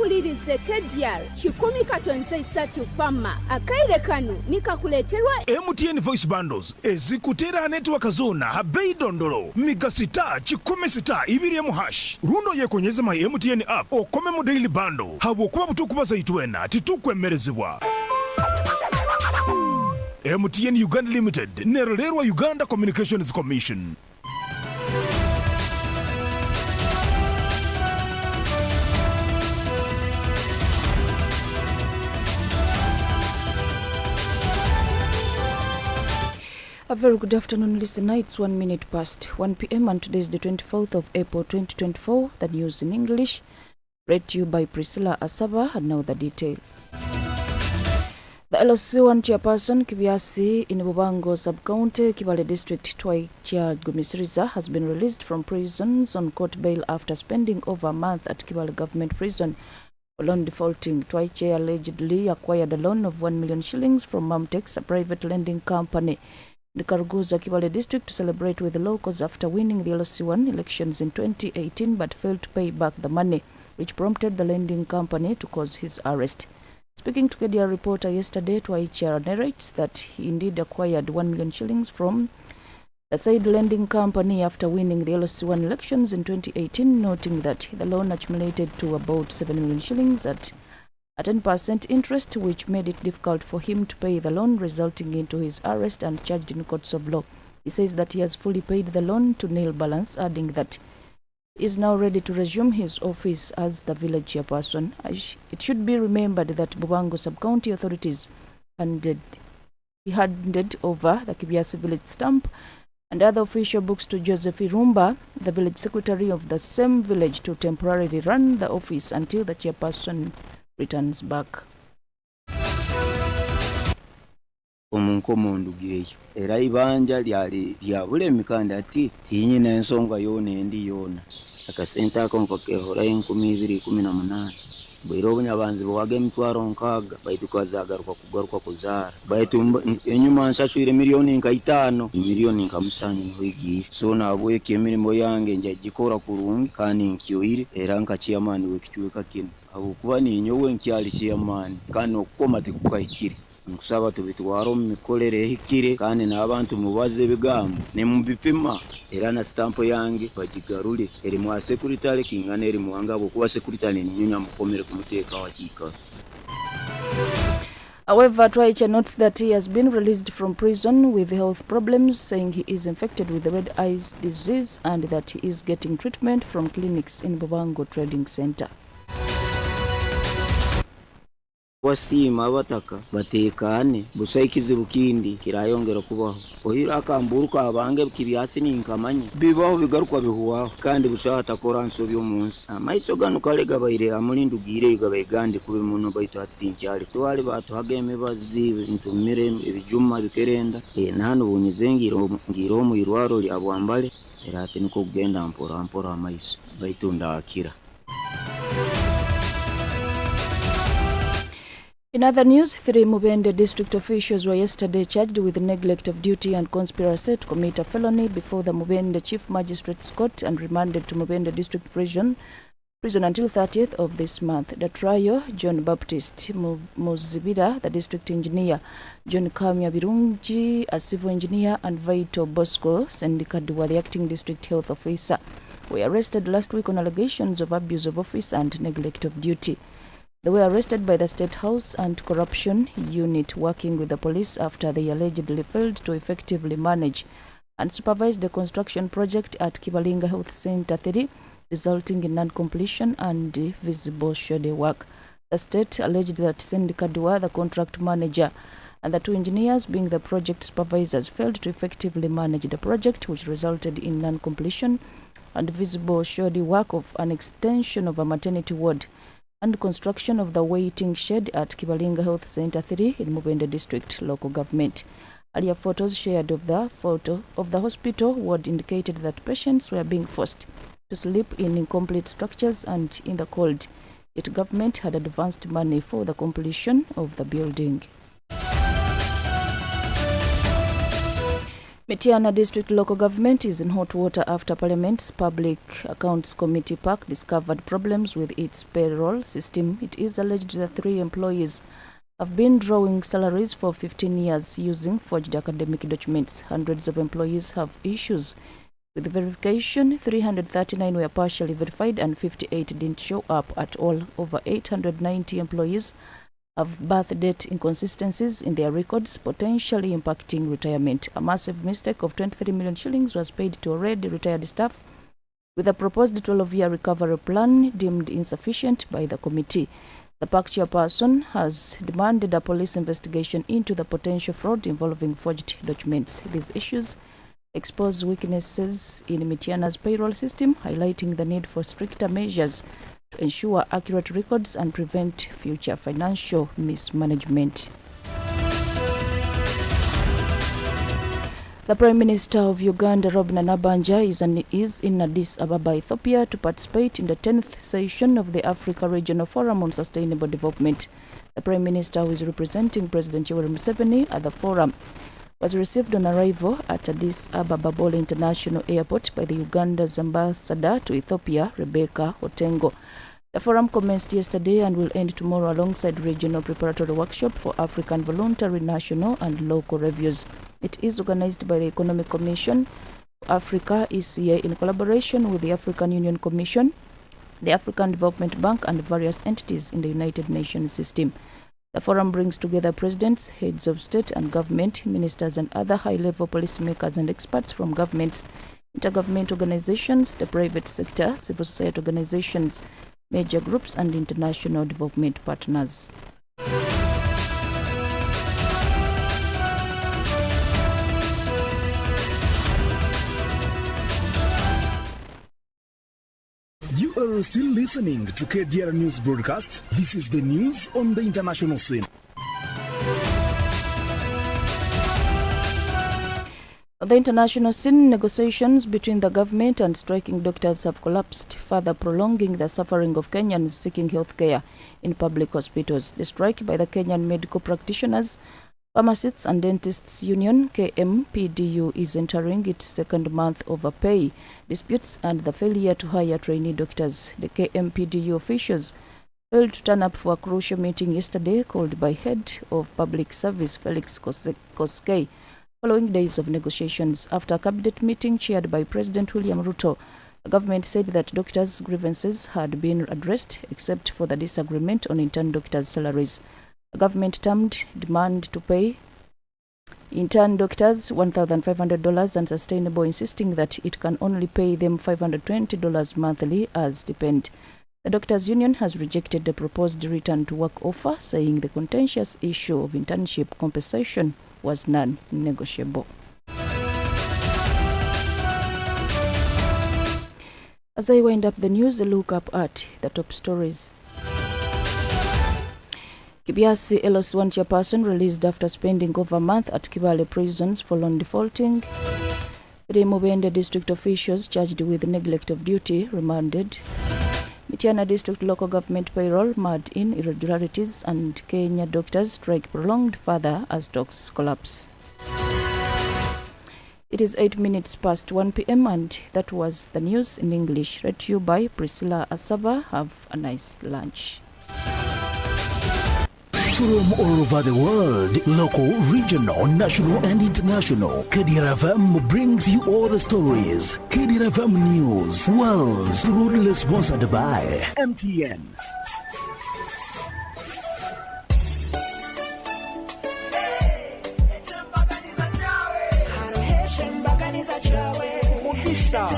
mpulirize Kdr 100.3Fm. Akaire kanu nikakuleterwa MTN Voice Bundles ezikutera network zona habei dondolo migasita 16 rundo yekonyeza my MTN app okome mu daily bundle habo kuba butukubaza itwena titukwemerezebwa. MTN Uganda Limited nerolerwa Uganda Communications Commission. A very good afternoon, listener. It's 1 minute past 1 p.m. and today is the 24th of April 2024. The news in English, read to you by Priscilla Asaba, and now the detail. The LOC1 chairperson Kibiasi in Bubango sub-county, Kibale district, Twai Chair Gumisiriza, has been released from prisons on court bail after spending over a month at Kibale government prison. For loan defaulting, Twai Chair allegedly acquired a loan of 1 million shillings from Mamtex, a private lending company. The Karuguza Kibale district to celebrate with the locals after winning the LOC1 elections in 2018 but failed to pay back the money, which prompted the lending company to cause his arrest. Speaking to Kdr reporter yesterday, Twaichara narrates that he indeed acquired 1 million shillings from the said lending company after winning the LOC1 elections in 2018, noting that the loan accumulated to about 7 million shillings at a 10% interest, which made it difficult for him to pay the loan, resulting into his arrest and charged in courts of law. He says that he has fully paid the loan to nil balance, adding that he is now ready to resume his office as the village chairperson. It should be remembered that Bubango sub-county authorities handed over the Kibiasi village stamp and other official books to Joseph Irumba, the village secretary of the same village, to temporarily run the office until the chairperson returns back. Omunkomondu geyo era ibanja lyabula emikanda ati tinyina ensonga yona endi yona akasente ako mpakehora 2018 bwira obunyabanzi bwage emitwaro 6 baitu kugaruka kuzaara baitu enyuma nsashuire miliyoni nka 5 miliyoni nka 5 nihoigiye so nabweke emirimo yange njagikora kurungi kandi nkyoire era nka chairman w'ekichweka kino abo kuba ninyowe nkyali chairman kandi okukoma tekukahikire nkusaba tubitwaro mu mikolere ehikire kandi n'abantu mubaze bigambo ne mubipima era na stampo yange bagigarule eri mu secretary kingana eri mu ngabo kuba secretary ninyonya mukomere kumuteka wa kika. However, Twaicha notes that he has been released from prison with health problems, saying he is infected with the red eyes disease and that he is getting treatment from clinics in Bubango Trading Center. Wasima abataka batekane busaikize bukindi kirayongera kubaho ohira akamburuka abange Kibiasi ninkamanye bibaho bigaruka bihuwaho kandi bushata koranso by'umunsi amaiso gano kalega bayire amulindugire gabayigande kube muno baito atincyali twali batuhageme bazibe intumire ebijuma bikerenda nano bunyizengiro ngiro mu irwaro lyabwambale era ati niko kugenda mpora amaiso baito ndakira. In other news, 3 Mubende district officials were yesterday charged with neglect of duty and conspiracy to commit a felony before the Mubende Chief Magistrate's Court and remanded to Mubende District Prison until 30th of this month. The trio, John Baptist Muzibira, the district engineer, John Kamya Birungi, a civil engineer, and Vaito Bosco Sendikadwa, the acting district health officer, were arrested last week on allegations of abuse of office and neglect of duty. They were arrested by the State House Anti-Corruption Unit working with the police after they allegedly failed to effectively manage and supervise the construction project at Kibalinga Health Center 3, resulting in non-completion and visible shoddy work. The state alleged that Sendi Kadwa, the contract manager, and the 2 engineers, being the project supervisors, failed to effectively manage the project, which resulted in non-completion and visible shoddy work of an extension of a maternity ward and construction of the waiting shed at Kibalinga Health Center 3 in Mubende District Local Government. Earlier photos shared of the hospital ward indicated that patients were being forced to sleep in incomplete structures and in the cold. Yet government had advanced money for the completion of the building. Mityana District Local Government is in hot water after Parliament's Public Accounts Committee PAC discovered problems with its payroll system. It is alleged that 3 employees have been drawing salaries for 15 years using forged academic documents. Hundreds of employees have issues with verification. 339 were partially verified and 58 didn't show up at all. Over 890 employees have birth date inconsistencies in their records, potentially impacting retirement. A massive mistake of 23 million shillings was paid to already retired staff, with a proposed 12-year recovery plan deemed insufficient by the committee. The PAC chairperson has demanded a police investigation into the potential fraud involving forged documents. These issues expose weaknesses in Mityana's payroll system, highlighting the need for stricter measures to ensure accurate records and prevent future financial mismanagement. The Prime Minister of Uganda, Robert Nabanja, is in Addis Ababa, Ethiopia, to participate in the 10th session of the Africa Regional Forum on Sustainable Development. The Prime Minister, who is representing President Yoweri Museveni at the forum, was received on arrival at Addis Ababa Bole International Airport by the Uganda's ambassador to Ethiopia, Rebecca Otengo. The forum commenced yesterday and will end tomorrow alongside regional preparatory workshop for African voluntary national and local reviews. It is organized by the Economic Commission for Africa, ECA, in collaboration with the African Union Commission, the African Development Bank, and various entities in the United Nations system. The forum brings together presidents, heads of state and government, ministers, and other high-level policymakers and experts from governments, intergovernment organizations, the private sector, civil society organizations, major groups, and international development partners. You are still listening to Kdr News Broadcast. This is the news on the international scene. On the international scene, negotiations between the government and striking doctors have collapsed, further prolonging the suffering of Kenyans seeking health care in public hospitals. The strike by the Kenyan Medical Practitioners, Pharmacists and Dentists Union, KMPDU, is entering its second month of pay disputes and the failure to hire trainee doctors. The KMPDU officials failed to turn up for a crucial meeting yesterday called by Head of Public Service Felix Koskei, following days of negotiations. After a cabinet meeting chaired by President William Ruto, the government said that doctors' grievances had been addressed except for the disagreement on intern doctors' salaries. The government termed demand to pay intern doctors $1,500 unsustainable, insisting that it can only pay them $520 monthly as stipend. The Doctors' Union has rejected the proposed return to work offer, saying the contentious issue of internship compensation was non-negotiable. As I wind up the news, a look up at the top stories. Kibiasi LS1 chairperson released after spending over a month at Kibale prisons for loan defaulting. 3 Mubende district officials charged with neglect of duty remanded. Mityana district local government payroll marred in irregularities, and Kenya doctors strike prolonged further as talks collapse. It is 8 minutes past 1 p.m. and that was the news in English, read to you by Priscilla Asaba. Have a nice lunch. From all over the world, local, regional, national, and international, Kdr FM brings you all the stories. Kdr FM News, world's proudly sponsored by MTN. Mukisa